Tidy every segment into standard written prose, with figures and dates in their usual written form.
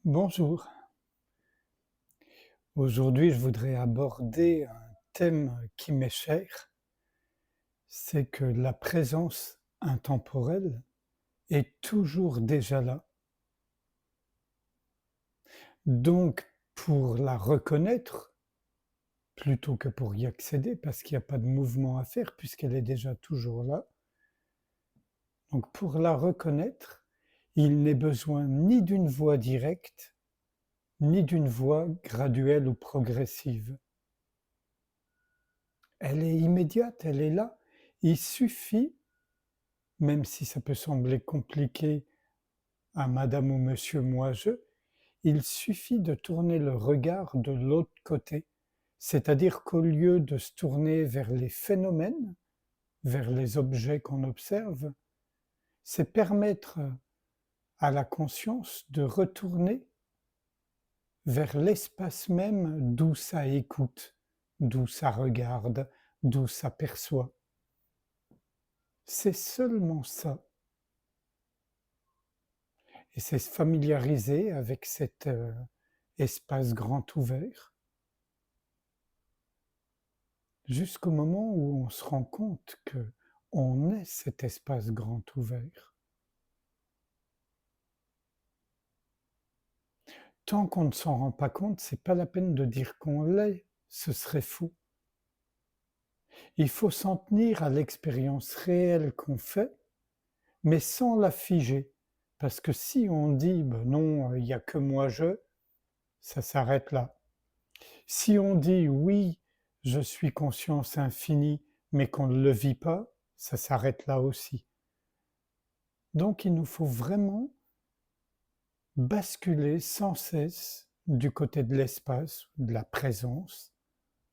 Bonjour, aujourd'hui je voudrais aborder un thème qui m'est cher, c'est que la présence intemporelle est toujours déjà là. Donc pour la reconnaître, plutôt que pour y accéder, parce qu'il n'y a pas de mouvement à faire puisqu'elle est déjà toujours là, donc pour la reconnaître, il n'est besoin ni d'une voie directe, ni d'une voie graduelle ou progressive. Elle est immédiate, elle est là. Il suffit, même si ça peut sembler compliqué à madame ou monsieur moi-je, il suffit de tourner le regard de l'autre côté. C'est-à-dire qu'au lieu de se tourner vers les phénomènes, vers les objets qu'on observe, c'est permettre à la conscience de retourner vers l'espace même d'où ça écoute, d'où ça regarde, d'où ça perçoit. C'est seulement ça. Et c'est se familiariser avec cet espace grand ouvert, jusqu'au moment où on se rend compte que on est cet espace grand ouvert. Tant qu'on ne s'en rend pas compte, c'est pas la peine de dire qu'on l'est, ce serait faux. Il faut s'en tenir à l'expérience réelle qu'on fait, mais sans la figer. Parce que si on dit ben non, il n'y a que moi-je, ça s'arrête là. Si on dit oui, je suis conscience infinie, mais qu'on ne le vit pas, ça s'arrête là aussi. Donc il nous faut vraiment basculer sans cesse du côté de l'espace, de la présence,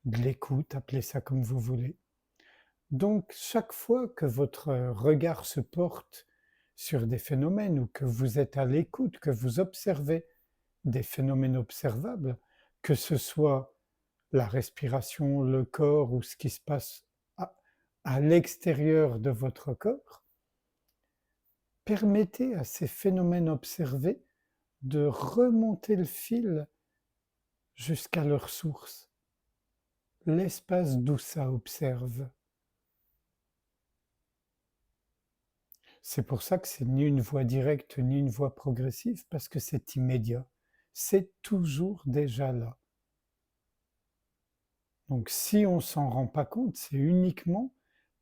de l'écoute, appelez ça comme vous voulez. Donc chaque fois que votre regard se porte sur des phénomènes ou que vous êtes à l'écoute, que vous observez des phénomènes observables, que ce soit la respiration, le corps ou ce qui se passe à l'extérieur de votre corps, permettez à ces phénomènes observés de remonter le fil jusqu'à leur source, l'espace d'où ça observe. C'est pour ça que c'est ni une voie directe ni une voie progressive, parce que c'est immédiat. C'est toujours déjà là. Donc si on s'en rend pas compte, c'est uniquement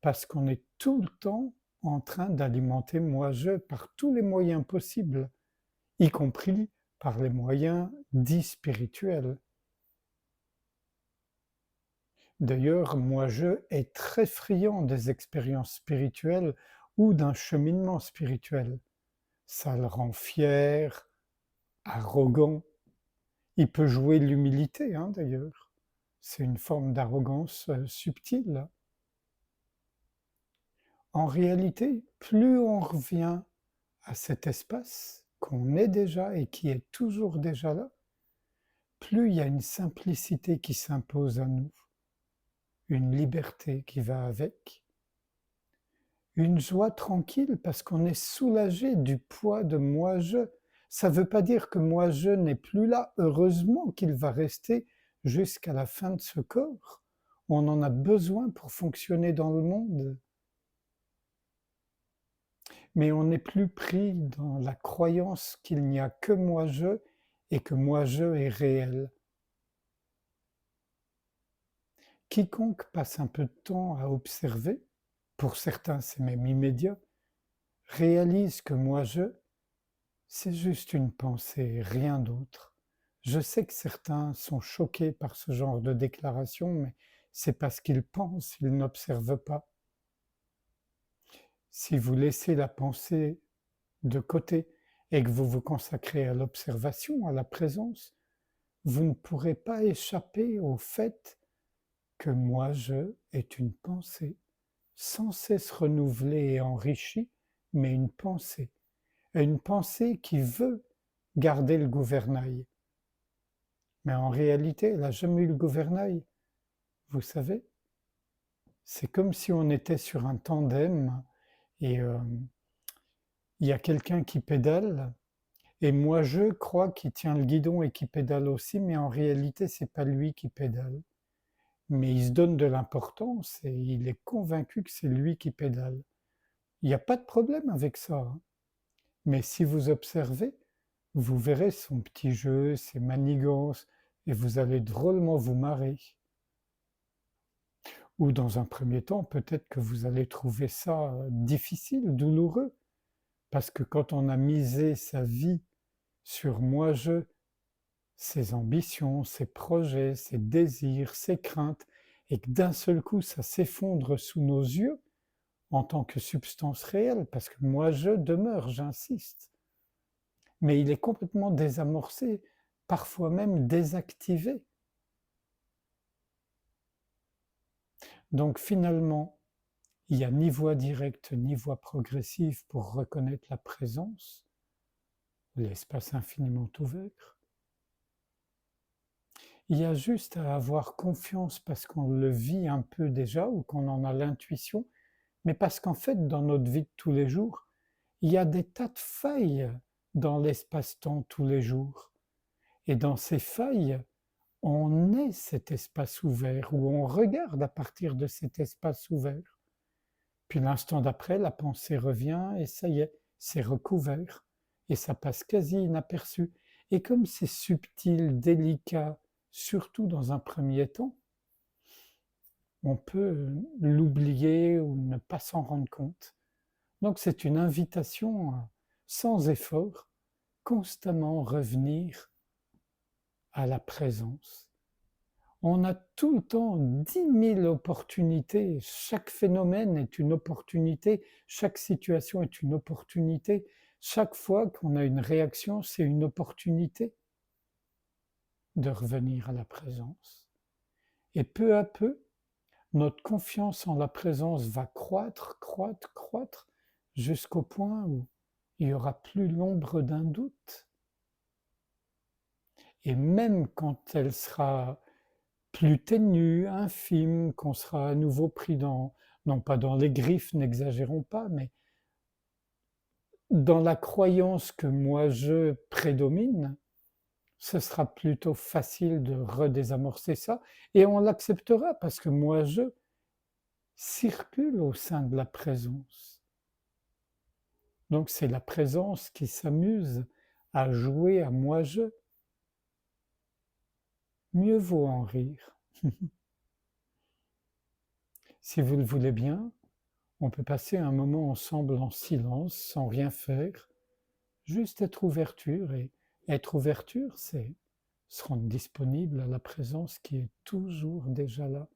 parce qu'on est tout le temps en train d'alimenter moi-je par tous les moyens possibles, y compris par les moyens dits spirituels. D'ailleurs, moi-je est très friand des expériences spirituelles ou d'un cheminement spirituel. Ça le rend fier, arrogant. Il peut jouer l'humilité, hein, d'ailleurs. C'est une forme d'arrogance subtile. En réalité, plus on revient à cet espace qu'on est déjà et qui est toujours déjà là, plus il y a une simplicité qui s'impose à nous, une liberté qui va avec, une joie tranquille parce qu'on est soulagé du poids de moi-je. Ça ne veut pas dire que moi-je n'est plus là, heureusement qu'il va rester jusqu'à la fin de ce corps. On en a besoin pour fonctionner dans le monde. Mais on n'est plus pris dans la croyance qu'il n'y a que moi-je et que moi-je est réel. Quiconque passe un peu de temps à observer, pour certains c'est même immédiat, réalise que moi-je, c'est juste une pensée, rien d'autre. Je sais que certains sont choqués par ce genre de déclaration, mais c'est parce qu'ils pensent, ils n'observent pas. Si vous laissez la pensée de côté et que vous vous consacrez à l'observation, à la présence, vous ne pourrez pas échapper au fait que moi-je est une pensée, sans cesse renouvelée et enrichie, mais une pensée. Et une pensée qui veut garder le gouvernail. Mais en réalité, elle n'a jamais eu le gouvernail. Vous savez, c'est comme si on était sur un tandem et il y a quelqu'un qui pédale Et moi, je crois qu'il tient le guidon et qu'il pédale aussi, mais en réalité, c'est pas lui qui pédale. Mais il se donne de l'importance et il est convaincu que c'est lui qui pédale. Il n'y a pas de problème avec ça, hein. Mais si vous observez, vous verrez son petit jeu, ses manigances, et vous allez drôlement vous marrer. Ou dans un premier temps, peut-être que vous allez trouver ça difficile, douloureux, parce que quand on a misé sa vie sur moi-je, ses ambitions, ses projets, ses désirs, ses craintes, et que d'un seul coup ça s'effondre sous nos yeux en tant que substance réelle, parce que moi-je demeure, j'insiste, mais il est complètement désamorcé, parfois même désactivé. Donc finalement, il n'y a ni voie directe ni voie progressive pour reconnaître la présence, l'espace infiniment ouvert. Il y a juste à avoir confiance parce qu'on le vit un peu déjà ou qu'on en a l'intuition, mais parce qu'en fait, dans notre vie de tous les jours, il y a des tas de failles dans l'espace-temps tous les jours. Et dans ces failles, on est cet espace ouvert ou on regarde à partir de cet espace ouvert. Puis l'instant d'après, la pensée revient et ça y est, c'est recouvert. Et ça passe quasi inaperçu. Et comme c'est subtil, délicat, surtout dans un premier temps, on peut l'oublier ou ne pas s'en rendre compte. Donc c'est une invitation sans effort, constamment revenir à la présence. On a tout le temps 10 000 opportunités, chaque phénomène est une opportunité, chaque situation est une opportunité, chaque fois qu'on a une réaction, c'est une opportunité de revenir à la présence. Et peu à peu, notre confiance en la présence va croître, croître, croître, jusqu'au point où il n'y aura plus l'ombre d'un doute. Et même quand elle sera plus ténue, infime, qu'on sera à nouveau pris dans, non pas dans les griffes, n'exagérons pas, mais dans la croyance que moi je prédomine, ce sera plutôt facile de redésamorcer ça et on l'acceptera parce que moi je circule au sein de la présence. Donc c'est la présence qui s'amuse à jouer à moi je. Mieux vaut en rire. Si vous le voulez bien, on peut passer un moment ensemble en silence, sans rien faire, juste être ouverture. Et être ouverture, c'est se rendre disponible à la présence qui est toujours déjà là.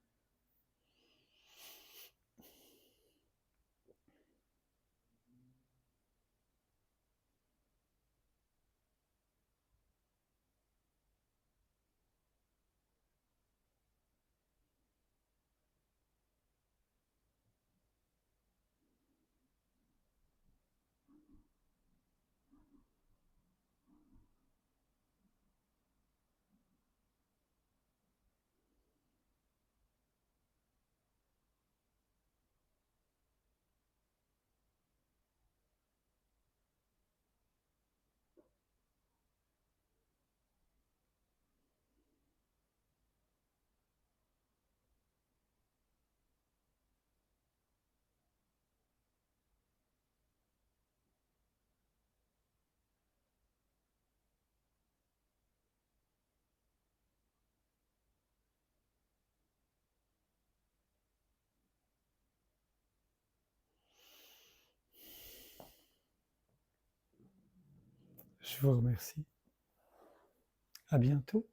Je vous remercie. À bientôt.